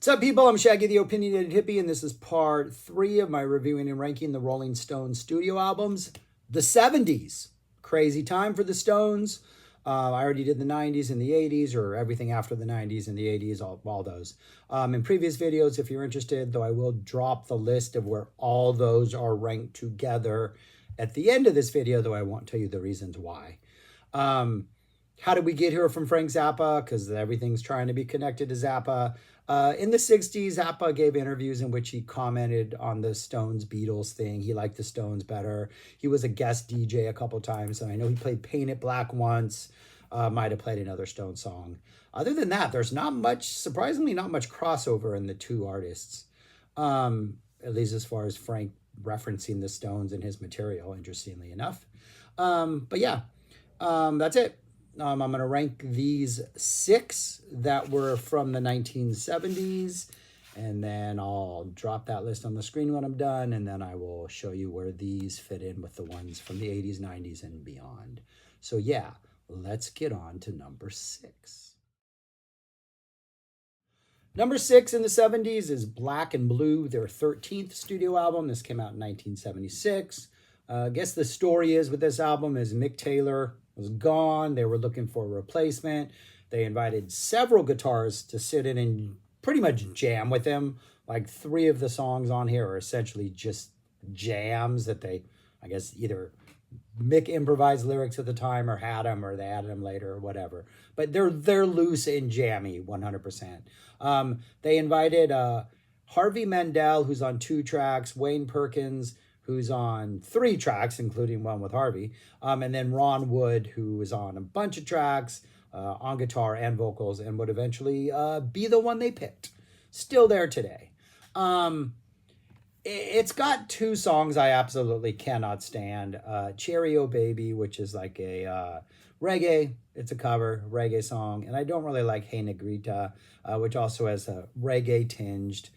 What's up, people? I'm Shaggy the Opinionated Hippie, and this is part 3 of my reviewing and ranking the Rolling Stones studio albums. The 70s. Crazy time for the Stones. I already did the 90s and the 80s, or everything after the 90s and the 80s, all those. In previous videos, if you're interested, though I will drop the list of where all those are ranked together at the end of this video, though I won't tell you the reasons why. How did we get here from Frank Zappa? Because everything's trying to be connected to Zappa. In the 60s, Zappa gave interviews in which he commented on the Stones Beatles thing. He liked the Stones better. He was a guest DJ a couple times, and I know he played Paint It Black once. Might have played another Stones song. Other than that, there's not much, surprisingly, not much crossover in the two artists. At least as far as Frank referencing the Stones in his material, interestingly enough. But yeah, that's it. I'm going to rank these 6 that were from the 1970s, and then I'll drop that list on the screen when I'm done, and then I will show you where these fit in with the ones from the 80s, 90s, and beyond. So yeah, let's get on to number 6. Number 6 in the 70s is Black and Blue, their 13th studio album. This came out in 1976. I guess the story is with this album is Mick Taylor was gone. They were looking for a replacement. They invited several guitarists to sit in and pretty much jam with him. Like 3 of the songs on here are essentially just jams that they, I guess, either Mick improvised lyrics at the time or had them, or they added them later or whatever. But they're loose and jammy 100%. They invited Harvey Mandel, who's on 2 tracks, Wayne Perkins, who's on 3 tracks, including one with Harvey, and then Ron Wood, who is on a bunch of tracks, on guitar and vocals, and would eventually be the one they picked. Still there today. It's got 2 songs I absolutely cannot stand. Cherry O Baby, which is like a reggae, it's a cover, reggae song, and I don't really like Hey Negrita, which also has a reggae tinged.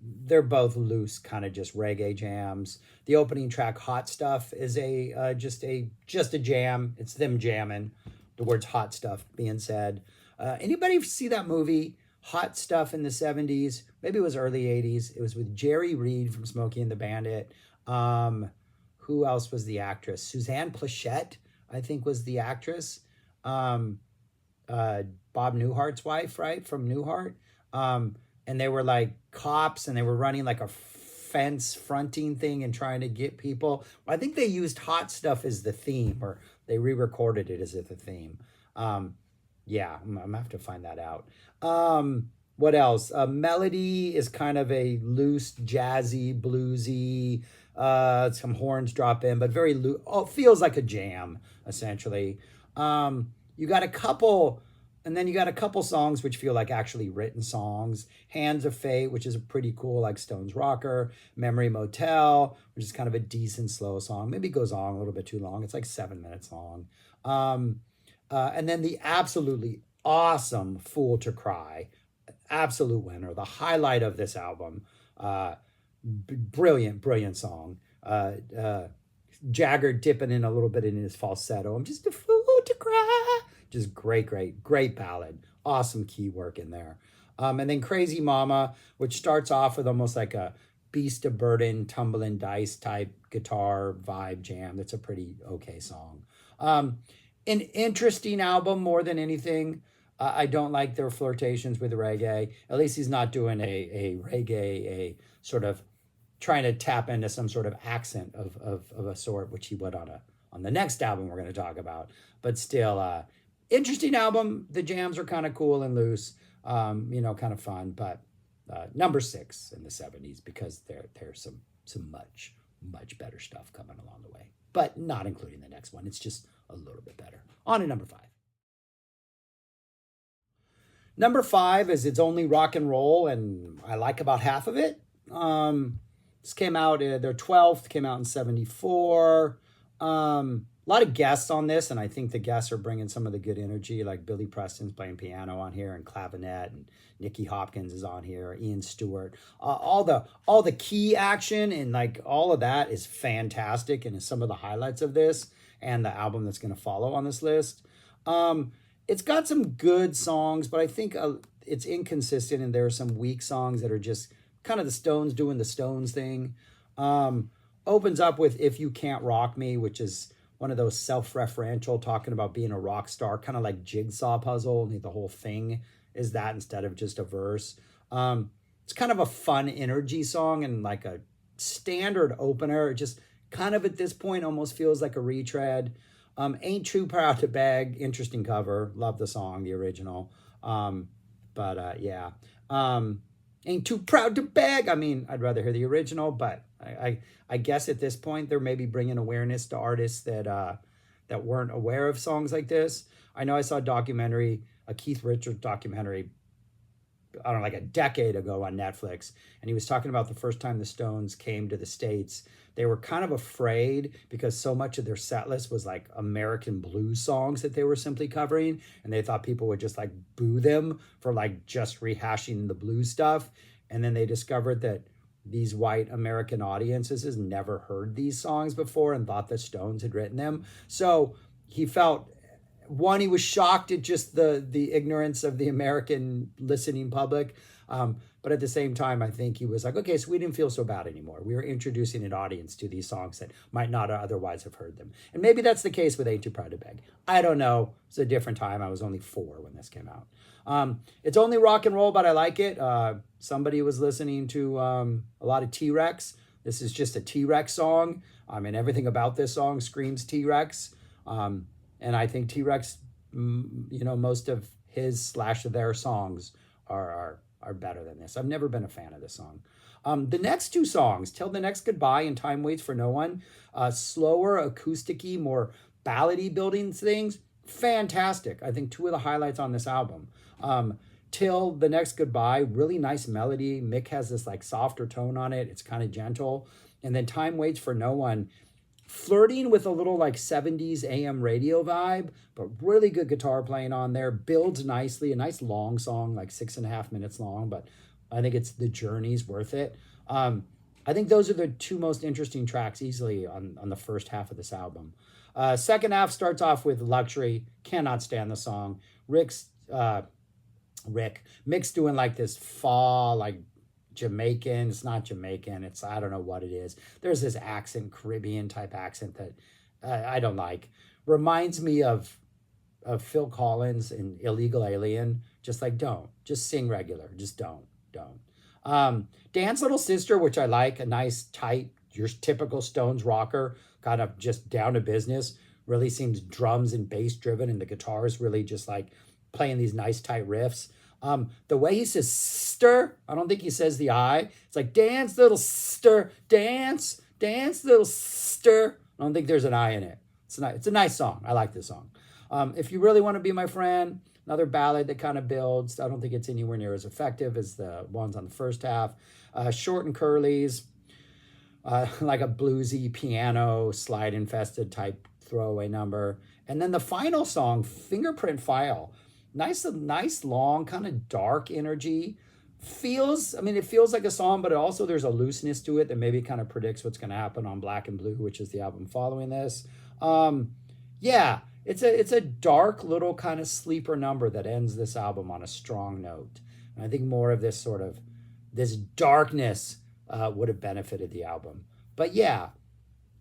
They're both loose, kind of just reggae jams. The opening track, Hot Stuff, is just a jam. It's them jamming. The words hot stuff being said. Anybody see that movie, Hot Stuff, in the 70s? Maybe it was early 80s. It was with Jerry Reed from Smokey and the Bandit. Who else was the actress? Suzanne Plachette, I think, was the actress. Bob Newhart's wife, right? From Newhart. And they were like cops, and they were running like a fence fronting thing and trying to get people. I think they used Hot Stuff as the theme, or they re-recorded it as the theme. Yeah, I'm gonna have to find that out. What else? Melody is kind of a loose, jazzy, bluesy, some horns drop in, but very loose. Oh, feels like a jam, essentially. You got a couple... And then you got a couple songs which feel like actually written songs. Hands of Fate, which is a pretty cool, like Stones Rocker. Memory Motel, which is kind of a decent slow song. Maybe it goes on a little bit too long. It's like 7 minutes long. And then the absolutely awesome Fool to Cry. Absolute winner. The highlight of this album. Brilliant song. Jagger dipping in a little bit in his falsetto. I'm just a fool to cry. Just great ballad. Awesome key work in there. And then Crazy Mama, which starts off with almost like a Beast of Burden, Tumbling Dice type guitar vibe jam. That's a pretty okay song. An interesting album more than anything. I don't like their flirtations with reggae. At least he's not doing a reggae, a sort of trying to tap into some sort of accent of a sort, which he would on the next album we're going to talk about. But still, interesting album. The jams are kind of cool and loose, kind of fun. But number 6 in the 70s, because there's some much better stuff coming along the way. But not including the next one. It's just a little bit better. On to number 5. Number 5 is It's Only Rock and Roll, and I like about half of it. This came out, their 12th, came out in 74. A lot of guests on this, and I think the guests are bringing some of the good energy, like Billy Preston's playing piano on here, and clavinet, and Nicky Hopkins is on here, Ian Stewart. All the key action and like all of that is fantastic, and is some of the highlights of this and the album that's going to follow on this list. It's got some good songs, but I think it's inconsistent, and there are some weak songs that are just kind of the Stones doing the Stones thing. Opens up with If You Can't Rock Me, which is one of those self-referential, talking about being a rock star, kind of like Jigsaw Puzzle. And the whole thing is that instead of just a verse. It's kind of a fun energy song and like a standard opener. It just kind of at this point almost feels like a retread. Ain't Too Proud to Beg, interesting cover. Love the song, the original. Yeah. Ain't Too Proud to Beg. I mean, I'd rather hear the original, but I guess at this point they're maybe bringing awareness to artists that weren't aware of songs like this. I know I saw a Keith Richards documentary, I don't know, like a decade ago on Netflix, and he was talking about the first time the Stones came to the States. They were kind of afraid because so much of their set list was like American blues songs that they were simply covering, and they thought people would just like boo them for like just rehashing the blues stuff. And then they discovered that these white American audiences has never heard these songs before and thought the Stones had written them. So he felt, one, he was shocked at just the ignorance of the American listening public. But at the same time, I think he was like, okay, so we didn't feel so bad anymore. We were introducing an audience to these songs that might not otherwise have heard them. And maybe that's the case with Ain't Too Proud to Beg. I don't know. It's a different time. I was only 4 when this came out. It's only rock and roll, but I like it. Somebody was listening to a lot of T-Rex. This is just a T-Rex song. And everything about this song screams T-Rex. And I think T-Rex, most of his/their songs are better than this. I've never been a fan of this song. The next 2 songs, Till the Next Goodbye and Time Waits for No One, slower, acoustic-y, more ballady building things, fantastic. I think 2 of the highlights on this album. Till the Next Goodbye, really nice melody. Mick has this like softer tone on it. It's kind of gentle. And then Time Waits for No One, flirting with a little like 70s AM radio vibe, but really good guitar playing on there. Builds nicely. A nice long song, like 6.5 minutes long, but I think the journey's worth it. I think those are the 2 most interesting tracks easily on the first half of this album. Second half starts off with Luxury. Cannot stand the song. Mick's doing like this fa, like Jamaican. It's not Jamaican. It's, I don't know what it is. There's this accent, Caribbean type accent that I don't like. Reminds me of Phil Collins in Illegal Alien. Just like, don't. Just sing regular. Just don't. Dance Little Sister, which I like. A nice, tight, your typical Stones rocker. Kind of just down to business. Really seems drums and bass driven, and the guitar is really just like playing these nice, tight riffs. The way he says "stir," I don't think he says the I. It's like dance little stir, dance little stir. I don't think there's an I in it. It's a nice song. I like this song. If You Really Want to Be My Friend, another ballad that kind of builds. I don't think it's anywhere near as effective as the ones on the first half. Short and Curly's, like a bluesy piano slide infested type throwaway number. And then the final song, Fingerprint File. Nice long, kind of dark energy. It feels like a song, but also there's a looseness to it that maybe kind of predicts what's going to happen on Black and Blue, which is the album following this. It's a dark little kind of sleeper number that ends this album on a strong note. And I think more of this darkness would have benefited the album. But yeah,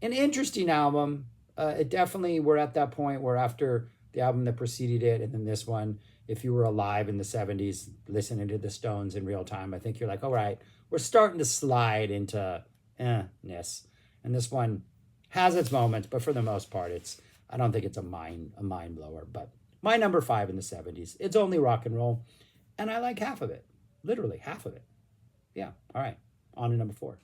an interesting album. It definitely, we're at that point where after the album that preceded it, and then this one, if you were alive in the 70s listening to the Stones in real time, I think you're like, all right, we're starting to slide into ness. And this one has its moments, but for the most part, I don't think it's a mind blower. But my number 5 in the 70s, it's only rock and roll, and I like half of it, literally half of it. Yeah, all right, on to number 4.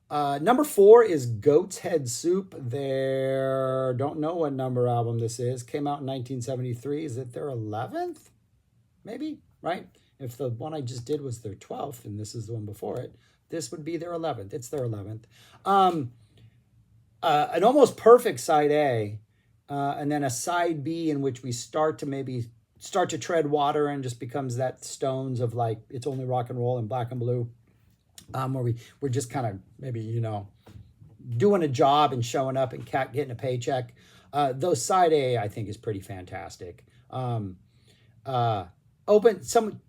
Number 4 is Goat's Head Soup. Don't know what number album this is. Came out in 1973. Is it their 11th? Maybe, right? If the one I just did was their 12th and this is the one before it, this would be their 11th. It's their 11th. An almost perfect side A, and then a side B in which we start to tread water and just becomes that Stones of like, it's only rock and roll and Black and Blue. Where we're just kind of maybe, doing a job and showing up and getting a paycheck. Though side A, I think, is pretty fantastic. Uh,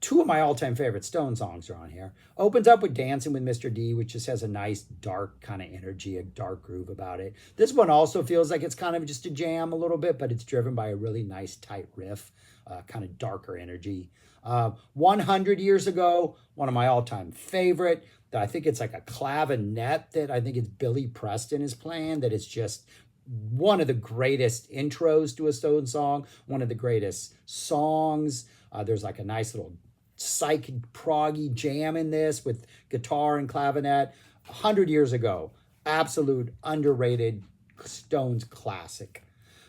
two of my all-time favorite Stone songs are on here. Opens up with Dancing with Mr. D, which just has a nice dark kind of energy, a dark groove about it. This one also feels like it's kind of just a jam a little bit, but it's driven by a really nice tight riff, kind of darker energy. 100 Years Ago, one of my all-time favorite. I think it's like a clavinet that I think it's Billy Preston is playing, that is just one of the greatest intros to a Stone song, one of the greatest songs. There's like a nice little psych proggy jam in this with guitar and clavinet. 100 Years Ago, absolute underrated Stones classic.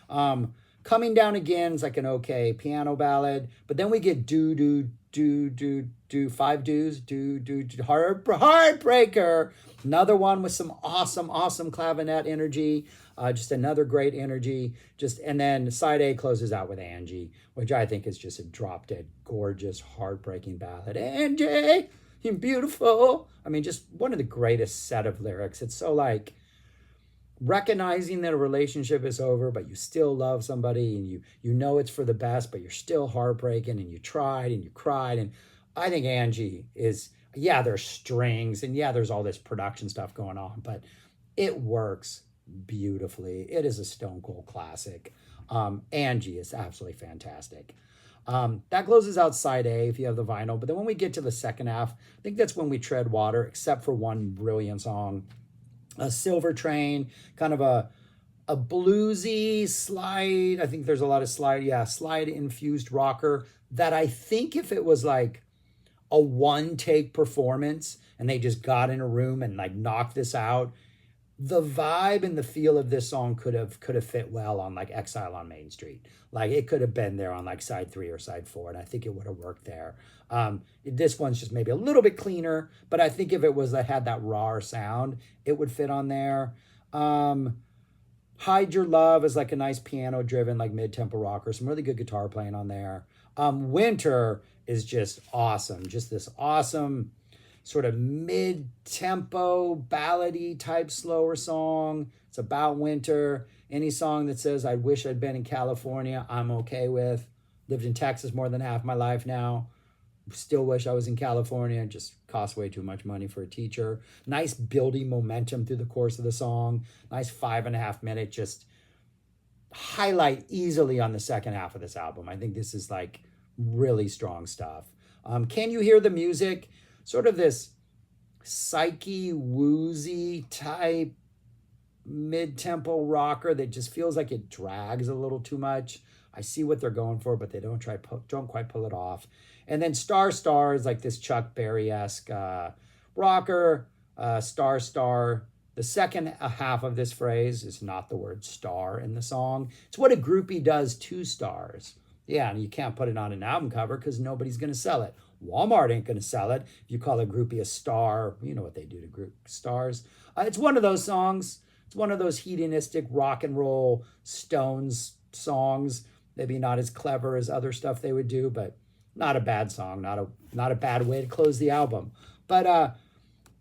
Coming Down Again is like an okay piano ballad, but then we get five do's, Heartbreaker. Another one with some awesome clavinet energy. Just another great energy. And then side A closes out with Angie, which I think is just a drop dead gorgeous, heartbreaking ballad. Angie, you're beautiful. I mean, just one of the greatest set of lyrics. It's so like recognizing that a relationship is over, but you still love somebody, and you know it's for the best, but you're still heartbreaking, and you tried and you cried. And I think Angie is, yeah, there's strings and yeah, there's all this production stuff going on, but it works beautifully. It is a Stone Cold classic. Angie is absolutely fantastic. That closes out side A if you have the vinyl. But then when we get to the second half, I think that's when we tread water, except for one brilliant song, a Silver Train, kind of a bluesy slide. I think there's a lot of slide infused rocker that I think if it was like a one take performance and they just got in a room and like knocked this out, the vibe and the feel of this song could have fit well on like Exile on Main Street. Like it could have been there on like side 3 or side 4, and I think it would have worked there. This one's just maybe a little bit cleaner, but I think if it was that had that raw sound, it would fit on there. Hide Your Love is like a nice piano driven like mid-tempo rocker, some really good guitar playing on there. Winter is just awesome, just this awesome sort of mid-tempo ballady type slower song. It's about winter. Any song that says I wish I'd been in California, I'm okay with. Lived in Texas more than half my life now. Still wish I was in California. It just costs way too much money for a teacher. Nice building momentum through the course of the song. Nice 5.5 minute just highlight easily on the second half of this album. I think this is like really strong stuff. Can You Hear the Music? Sort of this psyche woozy type mid-tempo rocker that just feels like it drags a little too much. I see what they're going for, but they don't quite pull it off. And then Star Star is like this Chuck Berry-esque rocker. Star. The second half of this phrase is not the word star in the song. It's what a groupie does to stars. Yeah, and you can't put it on an album cover because nobody's going to sell it. Walmart ain't going to sell it. If you call a groupie a star, you know what they do to group stars. It's one of those songs. It's one of those hedonistic rock and roll Stones songs. Maybe not as clever as other stuff they would do, but not a bad song. Not a bad way to close the album. But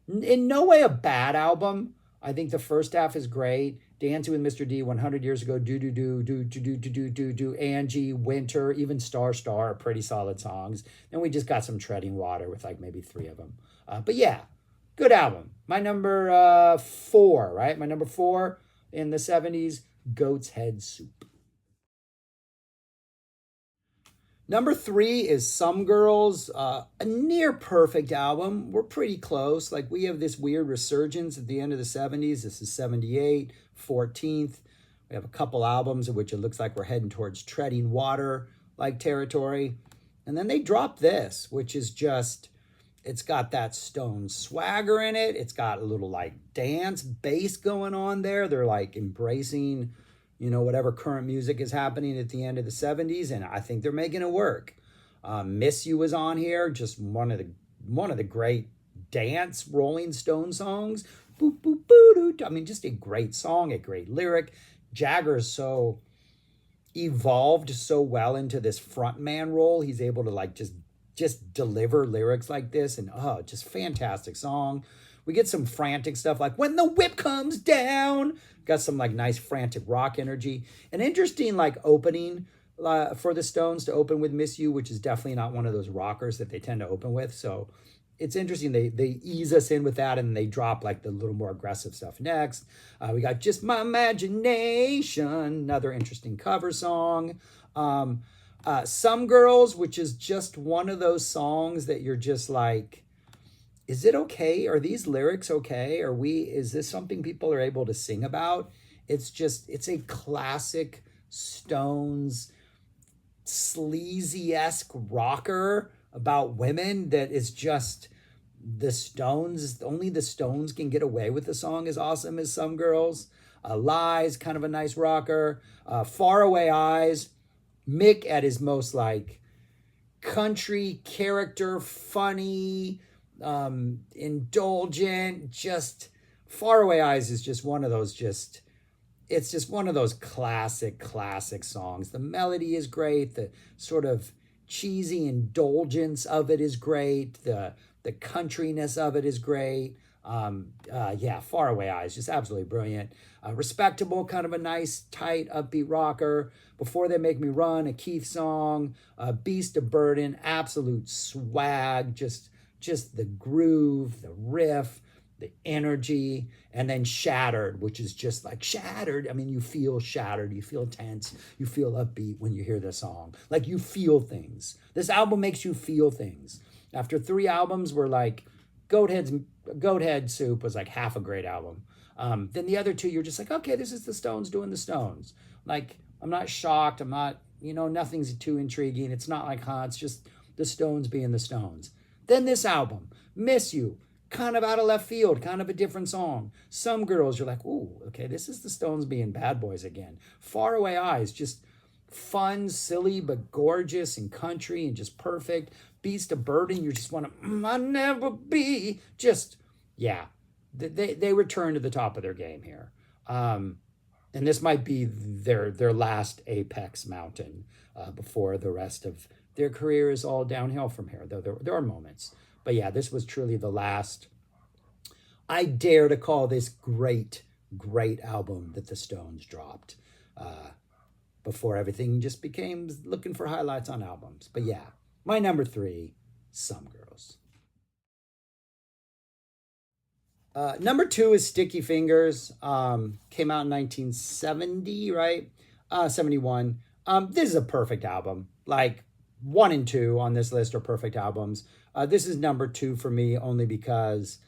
in no way a bad album. I think the first half is great. Dancing with Mr. D, 100 Years Ago, do, Angie, Winter, even Star are pretty solid songs. And we just got some Treading Water with like maybe 3 of them. But yeah, good album. My number 4, right? My number 4 in the 70s, Goat's Head Soup. Number 3 is Some Girls, a near perfect album. We're pretty close. Like we have this weird resurgence at the end of the 70s. This is 78, 14th. We have a couple albums in which it looks like we're heading towards Treading Water like territory. And then they drop this, which is just, it's got that Stone swagger in it. It's got a little like dance bass going on there. They're like embracing, you know, whatever current music is happening at the end of the 70s, and I think they're making it work. Miss You is on here, just one of the great dance Rolling Stone songs. Boop, boop, boo, doo. I mean, just a great song, a great lyric. Jagger's so evolved so well into this frontman role. He's able to like just deliver lyrics like this, and just fantastic song. We get some frantic stuff like When the Whip Comes Down. Got some like nice frantic rock energy. An interesting like opening for the Stones to open with Miss You, which is definitely not one of those rockers that they tend to open with. So it's interesting. They ease us in with that, and they drop like the little more aggressive stuff next. We got Just My Imagination, another interesting cover song. Some Girls, which is just one of those songs that you're just like, is it okay? Are these lyrics okay? Is this something people are able to sing about? It's a classic Stones sleazy-esque rocker about women that is just the Stones. Only the Stones can get away with a song as awesome as Some Girls. Lies, kind of a nice rocker. Faraway Eyes, Mick at his most like country character, funny, indulgent, just Faraway Eyes is just one of those it's just one of those classic songs. The melody is great. The sort of cheesy indulgence of it is great. The countryness of it is great. Yeah, Faraway Eyes, just absolutely brilliant. Respectable, kind of a nice, tight, upbeat rocker. Before They Make Me Run, a Keith song. Beast of Burden, absolute swag. Just the groove, the riff, the energy, and then Shattered, which is just like Shattered. I mean, you feel shattered, you feel tense, you feel upbeat when you hear the song. Like you feel things. This album makes you feel things. After 3 albums were like Goathead Soup was like half a great album. Then the other 2, you're just like, okay, this is the Stones doing the Stones. Like, I'm not shocked. I'm not, nothing's too intriguing. It's not like, it's just the Stones being the Stones. Then this album, Miss You, kind of out of left field, kind of a different song. Some Girls, you're like, ooh, okay, this is the Stones being bad boys again. Faraway Eyes, just fun, silly, but gorgeous and country and just perfect. Beast of Burden, you just want to, I'll never be. Just, yeah, they return to the top of their game here. And this might be their last apex mountain before the rest of their career is all downhill from here, though there are moments. But yeah, this was truly the last. I dare to call this great album that the Stones dropped before everything just became looking for highlights on albums. But yeah, my number 3, Some Girls. Number 2 is Sticky Fingers. Came out in 1970, right? 71. This is a perfect album. Like 1 and 2 on this list are perfect albums. This is number 2 for me only because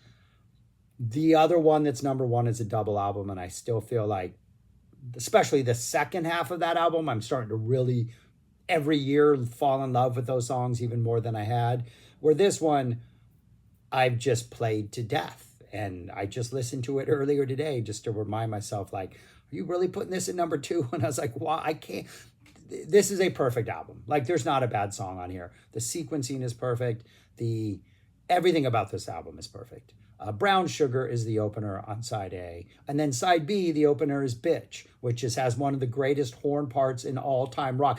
the other one that's number 1 is a double album, and I still feel like, especially the second half of that album, I'm starting to really every year fall in love with those songs even more than I had. Where this one, I've just played to death. And I just listened to it earlier today just to remind myself, like, are you really putting this in number 2? And I was like, wow, I can't. This is a perfect album. Like, there's not a bad song on here. The sequencing is perfect. Everything about this album is perfect. Brown Sugar is the opener on side A. And then side B, the opener is Bitch, which has one of the greatest horn parts in all-time rock.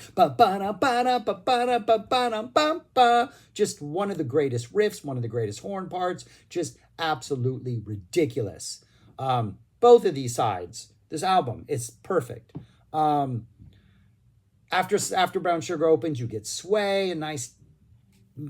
Just one of the greatest riffs, one of the greatest horn parts, just absolutely ridiculous. Both of these sides, this album, it's perfect. After Brown Sugar opens, you get Sway, a nice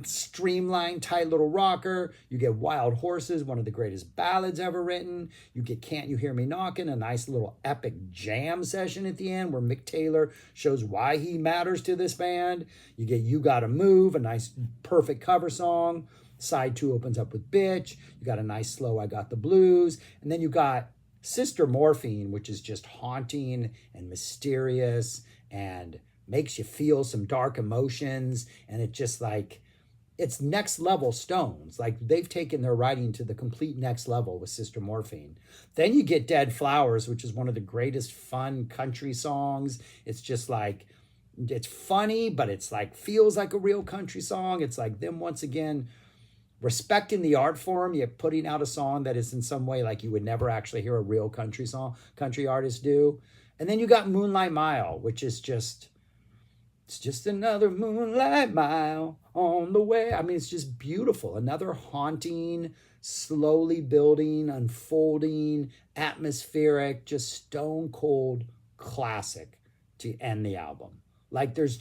streamlined, tight little rocker. You get Wild Horses, one of the greatest ballads ever written. You get Can't You Hear Me Knocking, a nice little epic jam session at the end where Mick Taylor shows why he matters to this band. You get You Gotta Move, a nice perfect cover song. Side 2 opens up with Bitch. You got a nice slow I Got the Blues. And then you got Sister Morphine, which is just haunting and mysterious and makes you feel some dark emotions. And it just like, it's next level Stones. Like, they've taken their writing to the complete next level with Sister Morphine. Then you get Dead Flowers, which is one of the greatest fun country songs. It's just like, it's funny, but it's like, feels like a real country song. It's like them once again respecting the art form, yet putting out a song that is in some way like you would never actually hear a real country artist do. And then you got Moonlight Mile, which is just, it's just another moonlight mile on the way. I mean, it's just beautiful. Another haunting, slowly building, unfolding, atmospheric, just stone cold classic to end the album. Like there's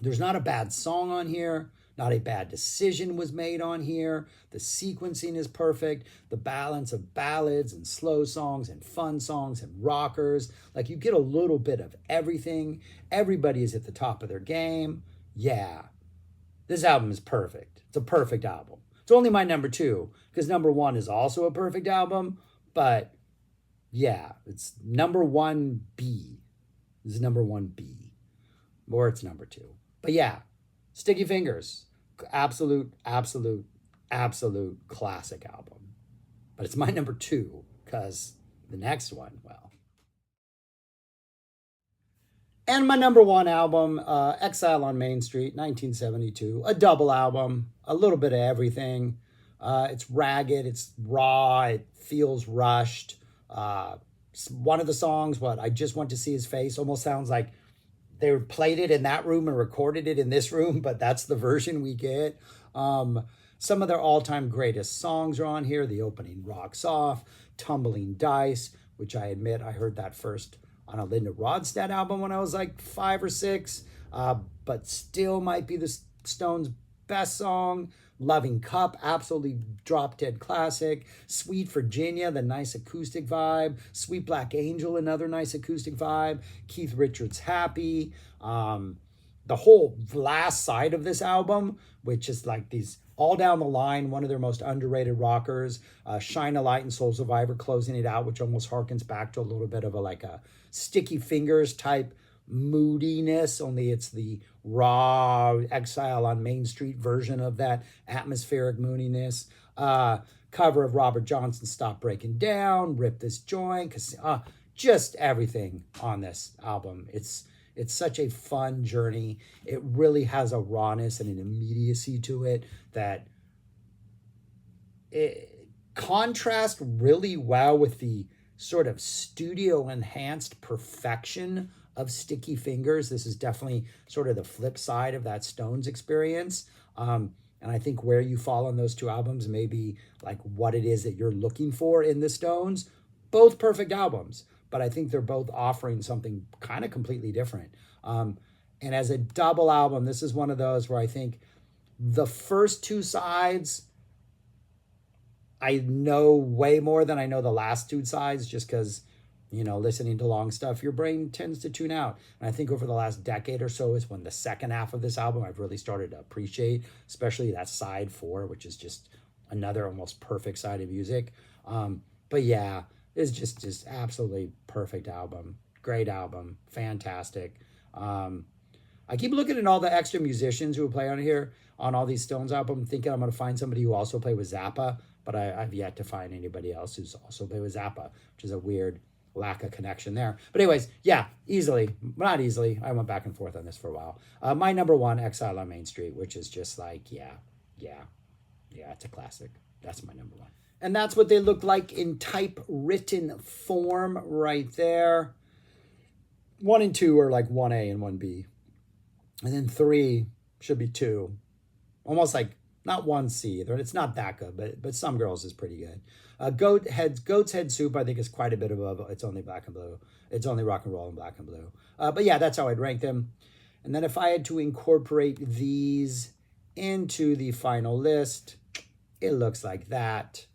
not a bad song on here. Not a bad decision was made on here. The sequencing is perfect. The balance of ballads and slow songs and fun songs and rockers. Like you get a little bit of everything. Everybody is at the top of their game. Yeah, this album is perfect. It's a perfect album. It's only my number 2 because number 1 is also a perfect album. But yeah, it's number 1B. This is number 1B. Or it's number 2. But yeah, Sticky Fingers. Absolute classic album. But it's my number 2 because the next one, well. And my number 1 album, Exile on Main Street, 1972. A double album, a little bit of everything. It's ragged, it's raw, it feels rushed. One of the songs, I Just Want to See His Face, almost sounds like they played it in that room and recorded it in this room, but that's the version we get. Some of their all-time greatest songs are on here. The opening Rocks Off, Tumbling Dice, which I admit I heard that first on a Linda Ronstadt album when I was like 5 or 6, but still might be the Stones' best song. Loving Cup, absolutely drop-dead classic. Sweet Virginia, the nice acoustic vibe. Sweet Black Angel, another nice acoustic vibe. Keith Richards' Happy. The whole last side of this album, which is like these all down the line, one of their most underrated rockers. Shine a Light and Soul Survivor closing it out, which almost harkens back to a little bit of a Sticky Fingers type moodiness, only it's the raw Exile on Main Street version of that atmospheric moodiness. Cover of Robert Johnson's Stop Breaking Down, Rip This Joint, just everything on this album. It's such a fun journey. It really has a rawness and an immediacy to it that it contrasts really well with the sort of studio enhanced perfection of Sticky Fingers. This is definitely sort of the flip side of that Stones experience. And I think where you fall on those 2 albums may be like what it is that you're looking for in the Stones. Both perfect albums, but I think they're both offering something kind of completely different. And as a double album, this is one of those where I think the first 2 sides, I know way more than I know the last 2 sides, just because, listening to long stuff, your brain tends to tune out. And I think over the last decade or so is when the second half of this album I've really started to appreciate, especially that side 4, which is just another almost perfect side of music. But yeah, it's just absolutely perfect album. Great album. Fantastic. I keep looking at all the extra musicians who play on here, on all these Stones albums, thinking I'm going to find somebody who also played with Zappa, but I've yet to find anybody else who's also played with Zappa, which is a weird lack of connection there. But anyways, yeah, not easily. I went back and forth on this for a while. My number 1, Exile on Main Street, which is just like, yeah, it's a classic. That's my number 1. And that's what they look like in typewritten form right there. 1 and 2 are like 1A and 1B. And then 3 should be 2. Almost like, not 1C. It's not that good, but Some Girls is pretty good. Goat's Head Soup, I think, is quite a bit above It's Only Black and Blue. It's Only Rock and Roll and Black and Blue. But yeah, that's how I'd rank them. And then if I had to incorporate these into the final list, it looks like that.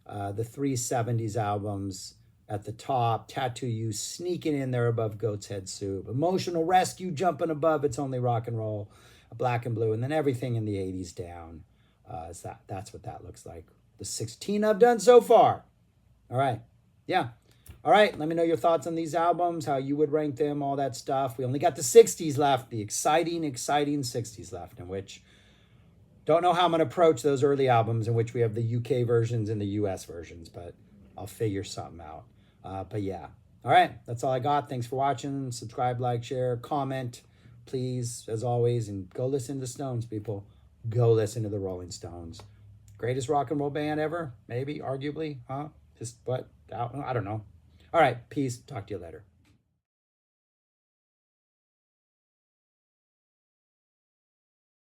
The 3 70s albums at the top. Tattoo You sneaking in there above Goat's Head Soup. Emotional Rescue jumping above It's Only Rock and Roll, Black and Blue. And then everything in the 80s down. That's what that looks like. The 16 I've done so far. All right. Yeah. All right. Let me know your thoughts on these albums, how you would rank them, all that stuff. We only got the 60s left, the exciting 60s left, in which don't know how I'm going to approach those early albums in which we have the UK versions and the US versions, but I'll figure something out. But yeah. All right. That's all I got. Thanks for watching. Subscribe, like, share, comment, please, as always, and go listen to the Stones, people. Go listen to the Rolling Stones. Greatest rock and roll band ever? Maybe, arguably, huh? Just what? I don't know. All right, peace. Talk to you later.